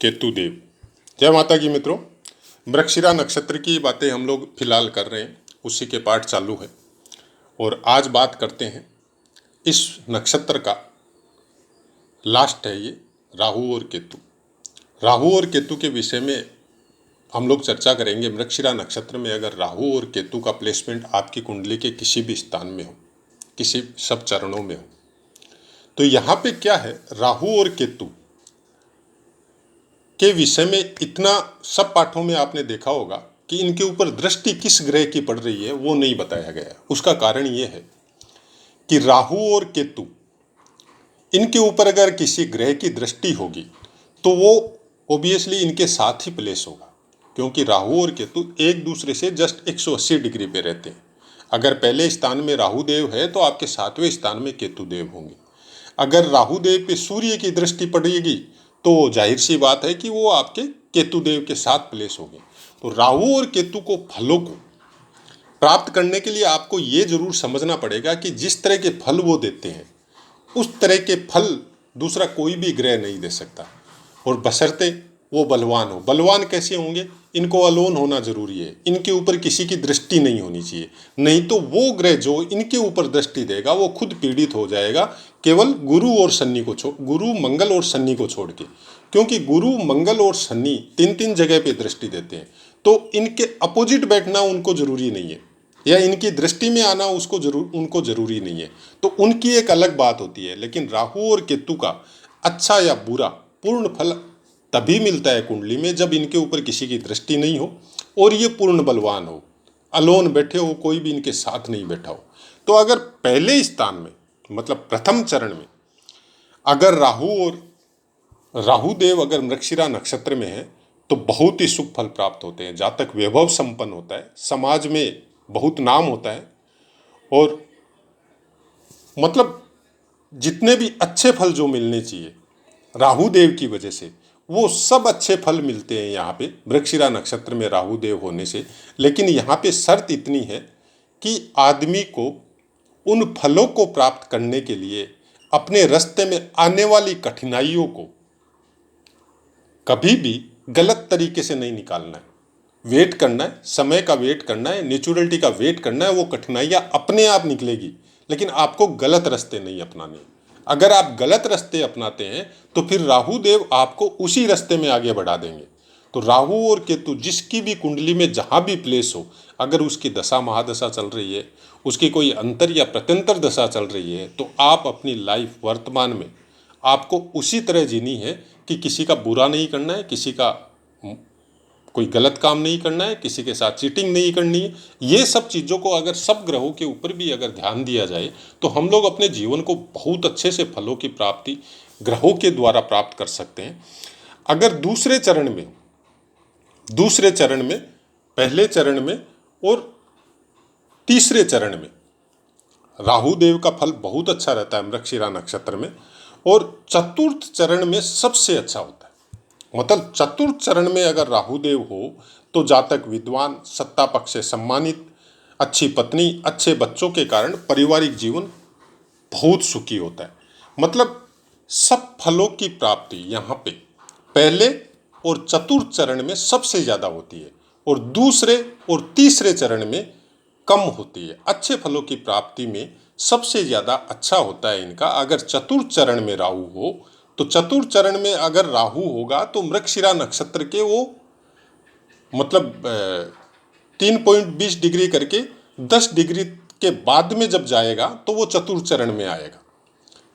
केतु देव। जय माता की मित्रों, मृगशिरा नक्षत्र की बातें हम लोग फिलहाल कर रहे हैं, उसी के पाठ चालू है। और आज बात करते हैं इस नक्षत्र का लास्ट है ये राहु और केतु। राहु और केतु के विषय में हम लोग चर्चा करेंगे। मृगशिरा नक्षत्र में अगर राहु और केतु का प्लेसमेंट आपकी कुंडली के किसी भी स्थान में हो, किसी सब चरणों में हो, तो यहाँ पे क्या है, राहु और केतु के विषय में इतना सब पाठों में आपने देखा होगा कि इनके ऊपर दृष्टि किस ग्रह की पड़ रही है वो नहीं बताया गया। उसका कारण ये है कि राहु और केतु इनके ऊपर अगर किसी ग्रह की दृष्टि होगी तो वो ओबियसली इनके साथ ही प्लेस होगा, क्योंकि राहु और केतु एक दूसरे से जस्ट 180 डिग्री पे रहते हैं। अगर पहले स्थान में राहु देव है तो आपके 7वें स्थान में केतु देव होंगे। अगर राहु देव पे सूर्य की दृष्टि पड़ेगी तो जाहिर सी बात है कि वो आपके केतु देव के साथ प्लेस होंगे। तो राहु और केतु को फलों को प्राप्त करने के लिए आपको ये जरूर समझना पड़ेगा कि जिस तरह के फल वो देते हैं उस तरह के फल दूसरा कोई भी ग्रह नहीं दे सकता, और बशर्ते वो बलवान हो। बलवान कैसे होंगे? इनको अलोन होना जरूरी है, इनके ऊपर किसी की दृष्टि नहीं होनी चाहिए, नहीं तो वो ग्रह जो इनके ऊपर दृष्टि देगा वो खुद पीड़ित हो जाएगा, केवल गुरु और शनि को गुरु मंगल और शनि को छोड़ के। क्योंकि गुरु मंगल और शनि तीन तीन जगह पे दृष्टि देते हैं, तो इनके अपोजिट बैठना उनको जरूरी नहीं है, या इनकी दृष्टि में आना उनको जरूरी नहीं है। तो उनकी एक अलग बात होती है। लेकिन राहु और केतु का अच्छा या बुरा पूर्ण फल तभी मिलता है कुंडली में जब इनके ऊपर किसी की दृष्टि नहीं हो और ये पूर्ण बलवान हो, अलोन बैठे हो, कोई भी इनके साथ नहीं बैठा हो। तो अगर पहले स्थान में मतलब प्रथम चरण में अगर राहु देव अगर मृगशिरा नक्षत्र में है तो बहुत ही शुभ फल प्राप्त होते हैं। जातक वैभव संपन्न होता है, समाज में बहुत नाम होता है, और मतलब जितने भी अच्छे फल जो मिलने चाहिए राहु देव की वजह से वो सब अच्छे फल मिलते हैं यहाँ पे मृगशिरा नक्षत्र में राहु देव होने से। लेकिन यहाँ पे शर्त इतनी है कि आदमी को उन फलों को प्राप्त करने के लिए अपने रास्ते में आने वाली कठिनाइयों को कभी भी गलत तरीके से नहीं निकालना है। वेट करना है, समय का वेट करना है, नेचुरलिटी का वेट करना है। वो कठिनाइयाँ अपने आप निकलेगी, लेकिन आपको गलत रास्ते नहीं अपनाने। अगर आप गलत रास्ते अपनाते हैं तो फिर राहु देव आपको उसी रास्ते में आगे बढ़ा देंगे। तो राहु और केतु जिसकी भी कुंडली में जहाँ भी प्लेस हो, अगर उसकी दशा महादशा चल रही है, उसकी कोई अंतर या प्रत्यंतर दशा चल रही है, तो आप अपनी लाइफ वर्तमान में आपको उसी तरह जीनी है कि किसी का बुरा नहीं करना है, किसी का कोई गलत काम नहीं करना है, किसी के साथ चीटिंग नहीं करनी है। ये सब चीज़ों को अगर सब ग्रहों के ऊपर भी अगर ध्यान दिया जाए तो हम लोग अपने जीवन को बहुत अच्छे से फलों की प्राप्ति ग्रहों के द्वारा प्राप्त कर सकते हैं। अगर दूसरे चरण में पहले चरण में और तीसरे चरण में राहु देव का फल बहुत अच्छा रहता है मृगशिरा नक्षत्र में, और चतुर्थ चरण में सबसे अच्छा होता है। मतलब चतुर्थ चरण में अगर राहु देव हो तो जातक विद्वान, सत्ता पक्ष से सम्मानित, अच्छी पत्नी, अच्छे बच्चों के कारण पारिवारिक जीवन बहुत सुखी होता है। मतलब सब फलों की प्राप्ति यहाँ पे पहले और चतुर्थ चरण में सबसे ज़्यादा होती है, और दूसरे और तीसरे चरण में कम होती है। अच्छे फलों की प्राप्ति में सबसे ज़्यादा अच्छा होता है इनका अगर चतुर्थ चरण में राहु हो। तो चतुर्थ चरण में अगर राहु होगा तो मृगशिरा नक्षत्र के वो मतलब 3.20 डिग्री करके 10 डिग्री के बाद में जब जाएगा तो वो चतुर्थ चरण में आएगा।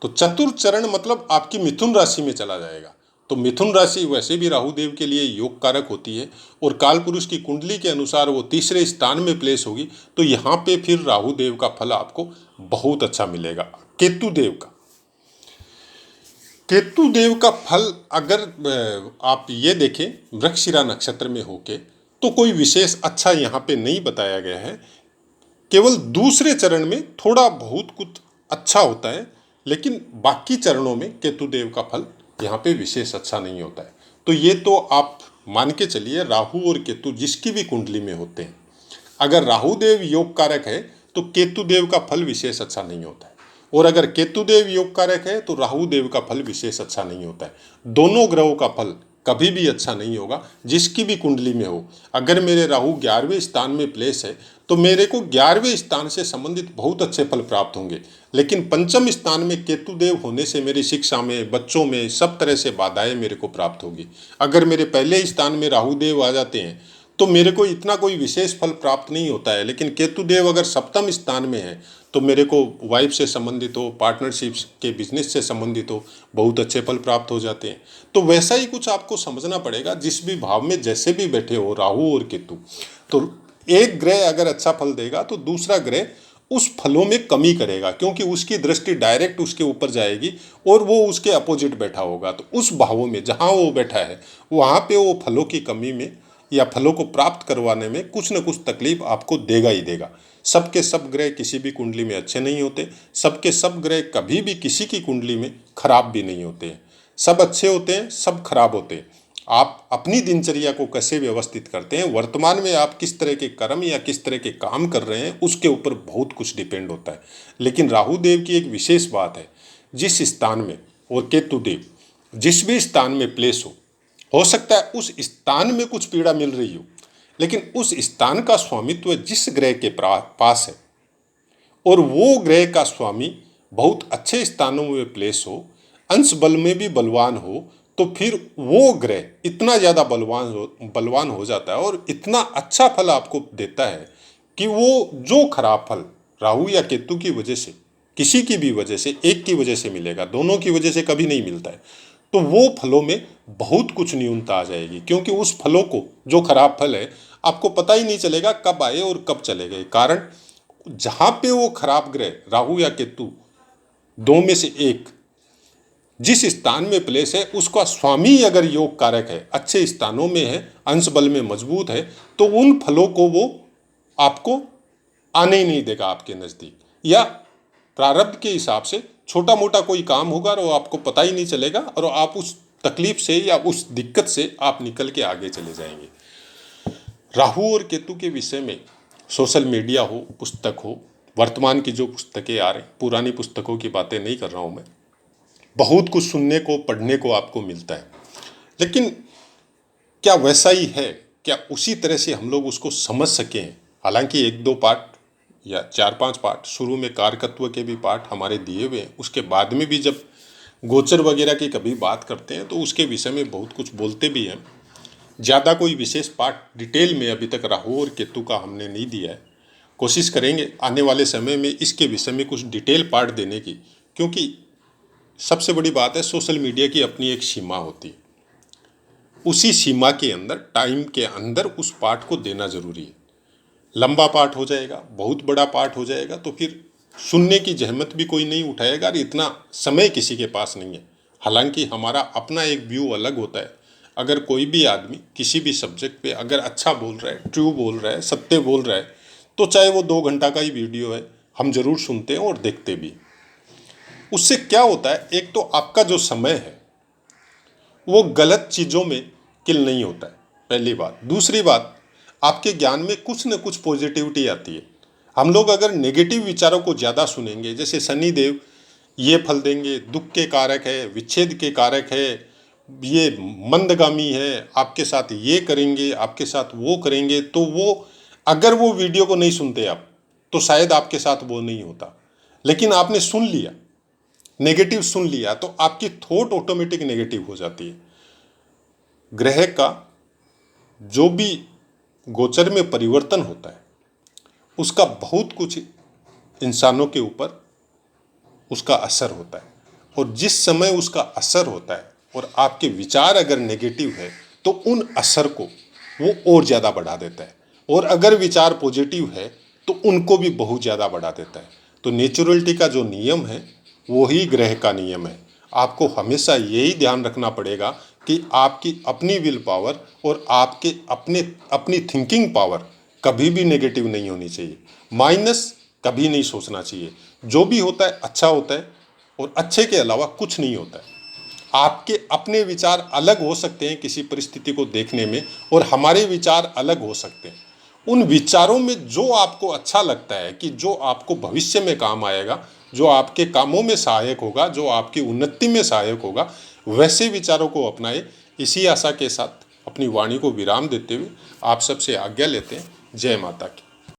तो चतुर्थ चरण मतलब आपकी मिथुन राशि में चला जाएगा। तो मिथुन राशि वैसे भी राहु देव के लिए योग कारक होती है, और काल पुरुष की कुंडली के अनुसार वो तीसरे स्थान में प्लेस होगी। तो यहाँ पे फिर राहु देव का फल आपको बहुत अच्छा मिलेगा। केतु देव का फल अगर आप ये देखें मृगशिरा नक्षत्र में होके तो कोई विशेष अच्छा यहाँ पे नहीं बताया गया है। केवल दूसरे चरण में थोड़ा बहुत कुछ अच्छा होता है, लेकिन बाकी चरणों में केतु देव का फल यहाँ पे विशेष अच्छा नहीं होता है। तो ये तो आप मान के चलिए राहु और केतु जिसकी भी कुंडली में होते हैं, अगर राहु देव योग कारक है तो केतु देव का फल विशेष अच्छा नहीं होता है, और अगर केतु देव योग कारक है तो राहु देव का फल विशेष अच्छा नहीं होता है। दोनों ग्रहों का फल कभी भी अच्छा नहीं होगा, जिसकी भी कुंडली में हो। अगर मेरे राहु 11वें स्थान में प्लेस है तो मेरे को 11वें स्थान से संबंधित बहुत अच्छे फल प्राप्त होंगे, लेकिन पंचम स्थान में केतु देव होने से मेरी शिक्षा में, बच्चों में सब तरह से बाधाएं मेरे को प्राप्त होगी। अगर मेरे पहले स्थान में राहु देव आ जाते हैं तो मेरे को इतना कोई विशेष फल प्राप्त नहीं होता है, लेकिन केतु देव अगर सप्तम स्थान में है तो मेरे को वाइफ से संबंधित हो, पार्टनरशिप के बिजनेस से संबंधित हो, बहुत अच्छे फल प्राप्त हो जाते हैं। तो वैसा ही कुछ आपको समझना पड़ेगा, जिस भी भाव में जैसे भी बैठे हो राहु और केतु, तो एक ग्रह अगर अच्छा फल देगा तो दूसरा ग्रह उस फलों में कमी करेगा, क्योंकि उसकी दृष्टि डायरेक्ट उसके ऊपर जाएगी और वो उसके अपोजिट बैठा होगा। तो उस भावों में जहाँ वो बैठा है वहाँ पे वो फलों की कमी में या फलों को प्राप्त करवाने में कुछ न कुछ तकलीफ आपको देगा ही देगा। सबके सब ग्रह किसी भी कुंडली में अच्छे नहीं होते, सबके सब ग्रह कभी भी किसी की कुंडली में खराब भी नहीं होते हैं। सब अच्छे होते हैं, सब खराब होते हैं। आप अपनी दिनचर्या को कैसे व्यवस्थित करते हैं, वर्तमान में आप किस तरह के कर्म या किस तरह के काम कर रहे हैं, उसके ऊपर बहुत कुछ डिपेंड होता है। लेकिन राहु देव की एक विशेष बात है, जिस स्थान में, और केतु देव जिस भी स्थान में प्लेस हो सकता है उस स्थान में कुछ पीड़ा मिल रही हो, लेकिन उस स्थान का स्वामित्व जिस ग्रह के पास है और वो ग्रह का स्वामी बहुत अच्छे स्थानों में प्लेस हो, अंश बल में भी बलवान हो, तो फिर वो ग्रह इतना ज़्यादा बलवान हो जाता है और इतना अच्छा फल आपको देता है कि वो जो खराब फल राहु या केतु की वजह से, किसी की भी वजह से, एक की वजह से मिलेगा, दोनों की वजह से कभी नहीं मिलता है, तो वो फलों में बहुत कुछ न्यूनता आ जाएगी। क्योंकि उस फलों को, जो खराब फल है, आपको पता ही नहीं चलेगा कब आए और कब चले गए। कारण जहाँ पे वो खराब ग्रह राहु या केतु, दो में से एक जिस स्थान में प्लेस है, उसका स्वामी अगर योग कारक है, अच्छे स्थानों में है, अंश बल में मजबूत है, तो उन फलों को वो आपको आने ही नहीं देगा आपके नज़दीक। या प्रारब्ध के हिसाब से छोटा मोटा कोई काम होगा और वो आपको पता ही नहीं चलेगा और आप उस तकलीफ से या उस दिक्कत से आप निकल के आगे चले जाएंगे। राहु और केतु के विषय में सोशल मीडिया हो, पुस्तक हो, वर्तमान की जो पुस्तकें आ रही, पुरानी पुस्तकों की बातें नहीं कर रहा हूँ मैं, बहुत कुछ सुनने को, पढ़ने को आपको मिलता है। लेकिन क्या वैसा ही है? क्या उसी तरह से हम लोग उसको समझ सकें? हालांकि 1-2 पार्ट या 4-5 पार्ट शुरू में कारकत्व के भी पार्ट हमारे दिए हुए हैं, उसके बाद में भी जब गोचर वगैरह की कभी बात करते हैं तो उसके विषय में बहुत कुछ बोलते भी हैं। ज़्यादा कोई विशेष पार्ट डिटेल में अभी तक राहु और केतु का हमने नहीं दिया है। कोशिश करेंगे आने वाले समय में इसके विषय में कुछ डिटेल पार्ट देने की, क्योंकि सबसे बड़ी बात है, सोशल मीडिया की अपनी एक सीमा होती है। उसी सीमा के अंदर, टाइम के अंदर उस पार्ट को देना जरूरी है। लंबा पार्ट हो जाएगा, बहुत बड़ा पार्ट हो जाएगा, तो फिर सुनने की जहमत भी कोई नहीं उठाएगा और इतना समय किसी के पास नहीं है। हालांकि हमारा अपना एक व्यू अलग होता है। अगर कोई भी आदमी किसी भी सब्जेक्ट पे अगर अच्छा बोल रहा है, ट्रू बोल रहा है, सत्य बोल रहा है, तो चाहे वो 2 घंटा का ही वीडियो है, हम जरूर सुनते हैं और देखते भी। उससे क्या होता है, एक तो आपका जो समय है वो गलत चीज़ों में किल नहीं होता है, पहली बात। दूसरी बात, आपके ज्ञान में कुछ न कुछ पॉजिटिविटी आती है। हम लोग अगर नेगेटिव विचारों को ज़्यादा सुनेंगे, जैसे शनि देव ये फल देंगे, दुख के कारक है, विच्छेद के कारक है, ये मंदगामी है, आपके साथ ये करेंगे, आपके साथ वो करेंगे, तो वो अगर वो वीडियो को नहीं सुनते आप, तो शायद आपके साथ वो नहीं होता। लेकिन आपने सुन लिया, नेगेटिव सुन लिया, तो आपकी थॉट ऑटोमेटिक नेगेटिव हो जाती है। ग्रह का जो भी गोचर में परिवर्तन होता है, उसका बहुत कुछ इंसानों के ऊपर उसका असर होता है, और जिस समय उसका असर होता है और आपके विचार अगर नेगेटिव है तो उन असर को वो और ज़्यादा बढ़ा देता है, और अगर विचार पॉजिटिव है तो उनको भी बहुत ज़्यादा बढ़ा देता है। तो नेचुरलिटी का जो नियम है वही ग्रह का नियम है। आपको हमेशा यही ध्यान रखना पड़ेगा कि आपकी अपनी विल पावर और आपके अपनी थिंकिंग पावर कभी भी नेगेटिव नहीं होनी चाहिए, माइनस कभी नहीं सोचना चाहिए। जो भी होता है अच्छा होता है, और अच्छे के अलावा कुछ नहीं होता है। आपके अपने विचार अलग हो सकते हैं किसी परिस्थिति को देखने में, और हमारे विचार अलग हो सकते हैं। उन विचारों में जो आपको अच्छा लगता है कि जो आपको भविष्य में काम आएगा, जो आपके कामों में सहायक होगा, जो आपकी उन्नति में सहायक होगा, वैसे विचारों को अपनाएं। इसी आशा के साथ अपनी वाणी को विराम देते हुए आप सबसे आज्ञा लेते हैं। जय माता की।